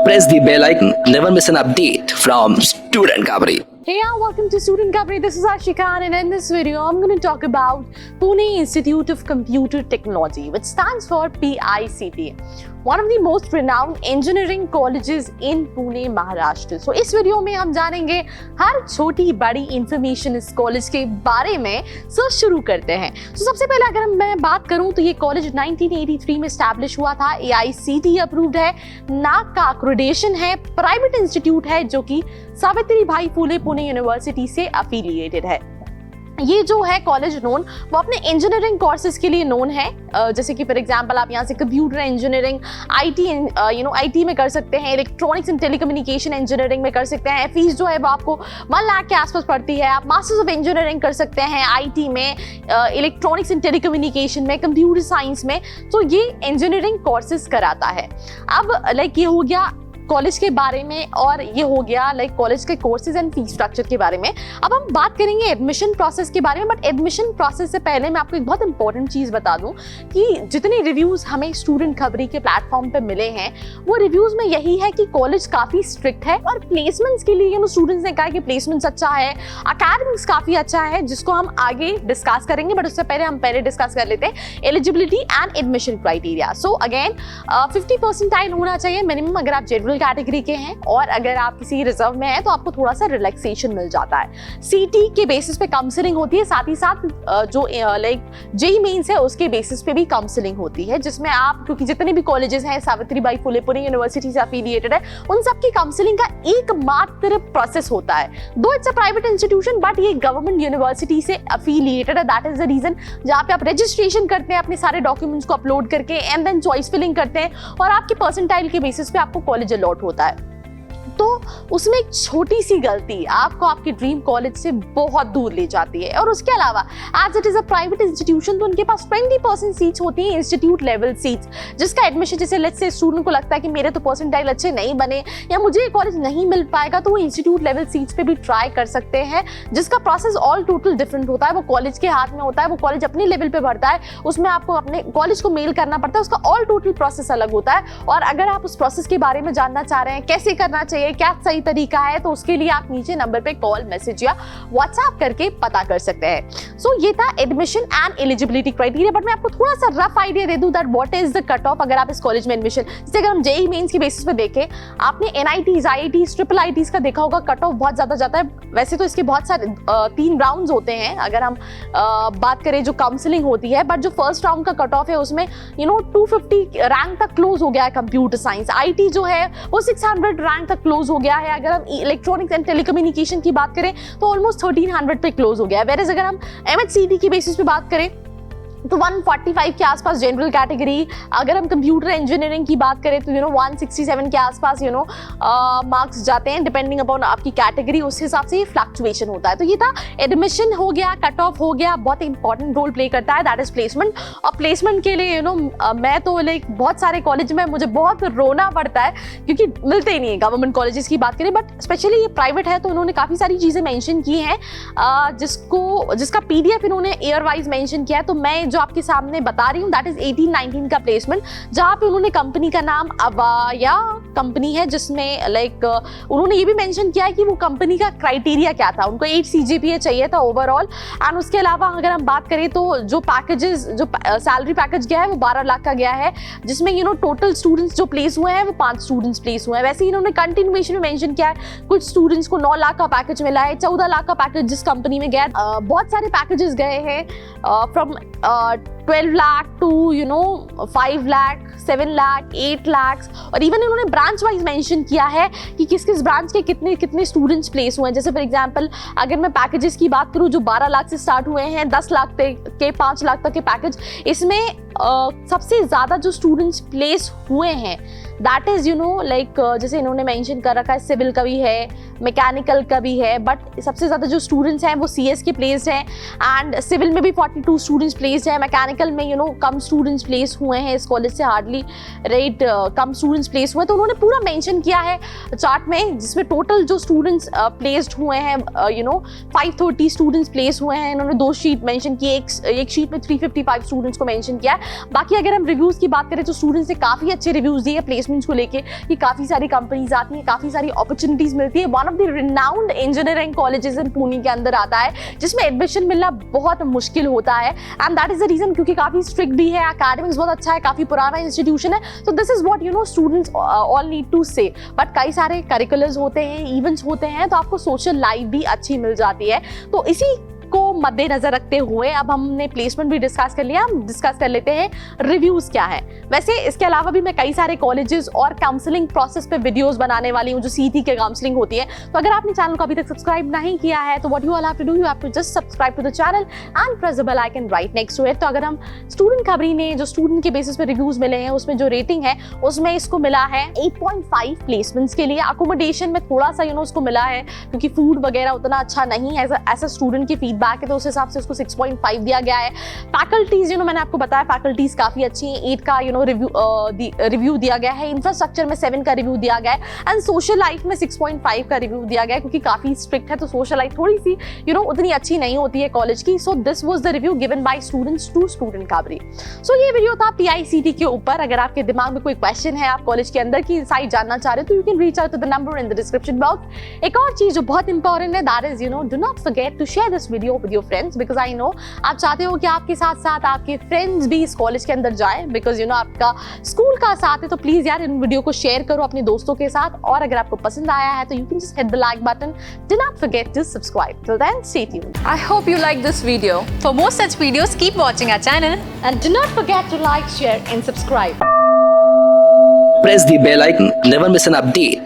press the bell icon. Never miss an update from Student Kabri. Hey, welcome to Student Kabri. This is Ashika, and in this video, I'm going to talk about Pune Institute of Computer Technology, which stands for PICT, one of the most renowned engineering colleges in Pune, Maharashtra. So, इस video में हम जानेंगे हर छोटी बड़ी information इस college के बारे में. सो शुरू करते हैं. तो सबसे पहले अगर मैं बात करूं तो ये कॉलेज 1983 में स्टैब्लिश हुआ था. AICTE अप्रूव्ड है, NAAC का एक्रेडिटेशन है, प्राइवेट इंस्टीट्यूट है जो कि सावित्री भाई फुले पुणे यूनिवर्सिटी से एफिलिएटेड है. ये जो है कॉलेज नोन वो अपने इंजीनियरिंग कोर्सेज के लिए नोन है. जैसे कि फॉर एग्जांपल आप यहाँ से कंप्यूटर इंजीनियरिंग, आईटी में कर सकते हैं, इलेक्ट्रॉनिक्स एंड टेलीकम्युनिकेशन इंजीनियरिंग में कर सकते हैं. फीस जो है वो आपको 1 लाख के आसपास पड़ती है. आप मास्टर्स ऑफ इंजीनियरिंग कर सकते हैं आईटी में, इलेक्ट्रॉनिक्स एंड टेलीकम्युनिकेशन में, कंप्यूटर साइंस में. तो ये इंजीनियरिंग कोर्सेज कराता है. अब ये हो गया कॉलेज के बारे में, और ये हो गया कॉलेज के कोर्सेज एंड फीस स्ट्रक्चर के बारे में. अब हम बात करेंगे एडमिशन प्रोसेस के बारे में. बट एडमिशन प्रोसेस से पहले मैं आपको एक बहुत इंपॉर्टेंट चीज बता दूं कि जितने रिव्यूज हमें स्टूडेंट खबरी के प्लेटफॉर्म पे मिले हैं वो रिव्यूज में यही है कि कॉलेज काफी स्ट्रिक्ट है, और प्लेसमेंट्स के लिए स्टूडेंट्स ने कहा कि प्लेसमेंट्स अच्छा है, अकेडमिक्स काफी अच्छा है, जिसको हम आगे डिस्कस करेंगे. बट उससे पहले हम डिस्कस कर लेते हैं eligibility and admission criteria. So again 50% होना चाहिए मिनिमम अगर आप जनरल कैटेगरी के हैं, और अगर आप किसी रिजर्व में हैं तो आपको थोड़ा सा रिलैक्सेशन मिल जाता है. सीटी के बेसिस पे काउंसलिंग होती है, साथ ही साथ जो जेई मेंस है उसके बेसिस पे भी काउंसलिंग होती है, जिसमें आप क्योंकि जितने भी कॉलेजेस हैं सावित्री बाई फुले पुणे यूनिवर्सिटी से एफिलिएटेड है, उन सबकी काउंसलिंग का एकमात्र प्रोसेस होता है. दो it's a private institution but ये गवर्नमेंट यूनिवर्सिटी से एफिलिएटेड है. दैट इज द रीजन जहाँ पे आप रजिस्ट्रेशन करते हैं अपने सारे डॉक्यूमेंट्स को अपलोड करके, एंड देन चॉइस फिलिंग करते हैं, और आपके परसेंटाइल के बेसिस पे आपको कॉलेज अलॉट होता है. तो उसमें एक छोटी सी गलती आपको आपके ड्रीम कॉलेज से बहुत दूर ले जाती है. और उसके अलावा as it is a private institution तो उनके पास 20% सीट्स होती हैं, इंस्टीट्यूट लेवल सीट्स, जिसका एडमिशन जैसे लेट्स से स्टूडेंट को लगता है कि मेरे तो परसेंटाइल अच्छे नहीं बने या मुझे ये कॉलेज नहीं मिल पाएगा, तो वो इंस्टीट्यूट लेवल सीट्स पे भी ट्राई कर सकते हैं, जिसका प्रोसेस ऑल टोटल डिफरेंट होता है. वो कॉलेज के हाथ में होता है, वो कॉलेज अपने लेवल पे भरता है, उसमें आपको अपने कॉलेज को मेल करना पड़ता है, उसका ऑल टोटल प्रोसेस अलग होता है. और अगर आप उस प्रोसेस के बारे में जानना चाह रहे हैं कैसे करना चाहिए, क्या सही तरीका है, तो उसके लिए आप नीचे नंबर पे कॉल, मैसेज या व्हाट्सएप करके पता कर सकते हैं. सो ये था admission and eligibility criteria. But मैं आपको थोड़ा सा रफ आइडिया दे दूं that what is the cut off अगर आप इस कॉलेज में एडमिशन, जैसे अगर हम जेईई मेंस की बेसिस पे देखें, आपने एनआईटीज, आईआईटीज, ट्रिपल आईटीज का देखा होगा, कट ऑफ बहुत ज्यादा जाता है. वैसे तो इसके बहुत सारे 3 राउंड्स होते हैं अगर हम बात करें जो काउंसलिंग होती है, बट जो फर्स्ट राउंड का कट ऑफ है उसमें 250 रैंक तक क्लोज हो गया है कंप्यूटर साइंस. आईटी जो है वो 600 रैंक तक क्लोज हो गया है. अगर हम इलेक्ट्रॉनिक्स एंड टेलीकम्युनिकेशन की बात करें तो ऑलमोस्ट 1300 पे क्लोज हो गया है. वेरएज अगर हम एमएचसीडी की बेसिस पे बात करें तो 145 के आसपास जनरल कैटेगरी. अगर हम कंप्यूटर इंजीनियरिंग की बात करें तो 167 के आसपास मार्क्स जाते हैं, डिपेंडिंग अपॉन आपकी कैटेगरी, उस हिसाब से ये फ्लक्चुएशन होता है. तो ये था एडमिशन हो गया, कट ऑफ हो गया. बहुत इंपॉर्टेंट रोल प्ले करता है दैट इज प्लेसमेंट. और प्लेसमेंट के लिए मैं तो बहुत सारे कॉलेज में मुझे बहुत रोना पड़ता है क्योंकि मिलते ही नहीं है. गवर्नमेंट कॉलेजेस की बात करें, बट स्पेशली ये प्राइवेट है तो उन्होंने काफ़ी सारी चीज़ें मैंशन की हैं, जिसका PDF इन्होंने ईयर वाइज मैंशन किया है. तो मैं जो आपके सामने बता रही हूँ दैट इज 18-19 का प्लेसमेंट, जहाँ पे उन्होंने कंपनी का नाम अवाया कंपनी है, जिसमें उन्होंने ये भी मेंशन किया है कि वो कंपनी का क्राइटेरिया क्या था. उनको 8 CGPA चाहिए था ओवरऑल. एंड उसके अलावा अगर हम बात करें तो जो पैकेजेस, जो सैलरी पैकेज गया है वो 12 लाख का गया है, जिसमें टोटल स्टूडेंट्स जो प्लेस हुए हैं वो 5 स्टूडेंट्स प्लेस हुए हैं. वैसे ही इन्होंने कंटिन्यूएशन में मेंशन किया है कुछ स्टूडेंट्स को 9 लाख का पैकेज मिला है, 14 लाख का पैकेज जिस कंपनी में गया. बहुत सारे पैकेजेस गए हैं फ्रॉम 12 लाख टू 5 लाख, 7 लाख, 8 लाख, और इवन इन्होंने ब्रांच वाइज मेंशन किया है कि किस किस ब्रांच के कितने कितने स्टूडेंट्स प्लेस हुए हैं. जैसे फॉर एग्जांपल अगर मैं पैकेजेस की बात करूं जो 12 लाख से स्टार्ट हुए हैं, 10 लाख के 5 लाख तक के पैकेज, इसमें सबसे ज़्यादा जो स्टूडेंट्स प्लेस हुए हैं दैट इज जैसे इन्होंने मेंशन कर रखा है सिविल का भी है, मैकेनिकल का भी है, बट सबसे ज़्यादा जो स्टूडेंट्स हैं वो CS के प्लेस्ड हैं, एंड सिविल में भी 42 स्टूडेंट्स प्लेस्ड हैं. मैकेनिकल में कम स्टूडेंट्स प्लेस हुए हैं, इस कॉलेज से हार्डली कम स्टूडेंट्स प्लेस हुए हैं. तो उन्होंने पूरा मेंशन किया है चार्ट में, जिसमें टोटल जो स्टूडेंट्स प्लेस्ड हुए हैं 530 स्टूडेंट्स प्लेस हुए हैं. इन्होंने 2 शीट मेंशन की, एक शीट में 355 स्टूडेंट्स को मेंशन किया है. बाकी अगर हम रिव्यूज़ की बात करें तो स्टूडेंट्स ने काफ़ी अच्छे रिव्यूज़ दिए प्लेस प्लेसमेंट्स को लेके कि काफ़ी सारी कंपनीज आती हैं, काफ़ी सारी अपॉर्चुनिटीज़ मिलती है। One of the renowned engineering colleges in Pune के अंदर आता है, जिसमें एडमिशन मिलना बहुत मुश्किल होता है and that is the reason, क्योंकि काफ़ी स्ट्रिक्ट भी है, एकेडमिक्स बहुत अच्छा है, काफ़ी पुराना इंस्टीट्यूशन है। तो this is what students all need to say. But कई सारे करिकुलर्स होते हैं, इवेंट्स होते हैं, तो आपको सोशल लाइफ भी अच्छी मिल जाती है। तो इसी को मद्देनजर रखते हुए अब हमने प्लेसमेंट भी डिस्कस कर लिया, हम डिस्कस कर लेते हैं रिव्यूज क्या है। वैसे इसके अलावा भी मैं कई सारे कॉलेजेस और काउंसलिंग प्रोसेस पे वीडियोस बनाने वाली हूँ, जो सीटी के काउंसलिंग होती है। तो अगर आपने चैनल को अभी तक सब्सक्राइब नहीं किया है तो what you all have to do, you have to just subscribe to the channel and press the bell icon right next to it. तो अगर हम स्टूडेंट खबरी ने जो स्टूडेंट के बेसिस पे रिव्यूज मिले हैं, उसमें जो रेटिंग है उसमें इसको मिला है 8.5 प्लेसमेंट्स के लिए। अकोमोडेशन में थोड़ा सा उसको मिला है, क्योंकि फूड वगैरह उतना अच्छा नहीं है, ऐसा स्टूडेंट की फीडबैक है, तो उस हिसाब से उसको 6.5 दिया गया है। फैकल्टीज मैंने आपको बताया फैकल्टीज काफी अच्छी हैं, 8 का रिव्यू दिया गया है। इंफ्रास्ट्रक्चर में 7 का रिव्यू दिया गया है एंड सोशल लाइफ में 6.5 का रिव्यू दिया गया है, क्योंकि काफी स्ट्रिक्ट है, तो सोशल लाइफ थोड़ी सी उतनी अच्छी नहीं होती है कॉलेज की। So this was the review given by students to student Khabri. So ये वीडियो था PICT के ऊपर। अगर आपके दिमाग में कोई क्वेश्चन है, आप कॉलेज के अंदर की इनसाइट जानना चाह रहे हो, तो you can reach out to the number in the description box. एक और चीज जो बहुत इंपॉर्टेंट है, that is do not forget to share this video with your friends, because I know आप चाहते हो कि आपके साथ साथ आपके फ्रेंड्स भी इस कॉलेज के अंदर जाए, बिकॉज आपका स्कूल का साथ है। तो प्लीज यार इन वीडियो को शेयर करो अपने दोस्तों के साथ, और अगर आपको पसंद आया है तो you can just hit the like button. Do not forget to subscribe. Till then stay tuned. I hope you like this video. For more such videos, keep watching our channel. And do not forget to like, share and subscribe. Press the bell icon. Never miss an update.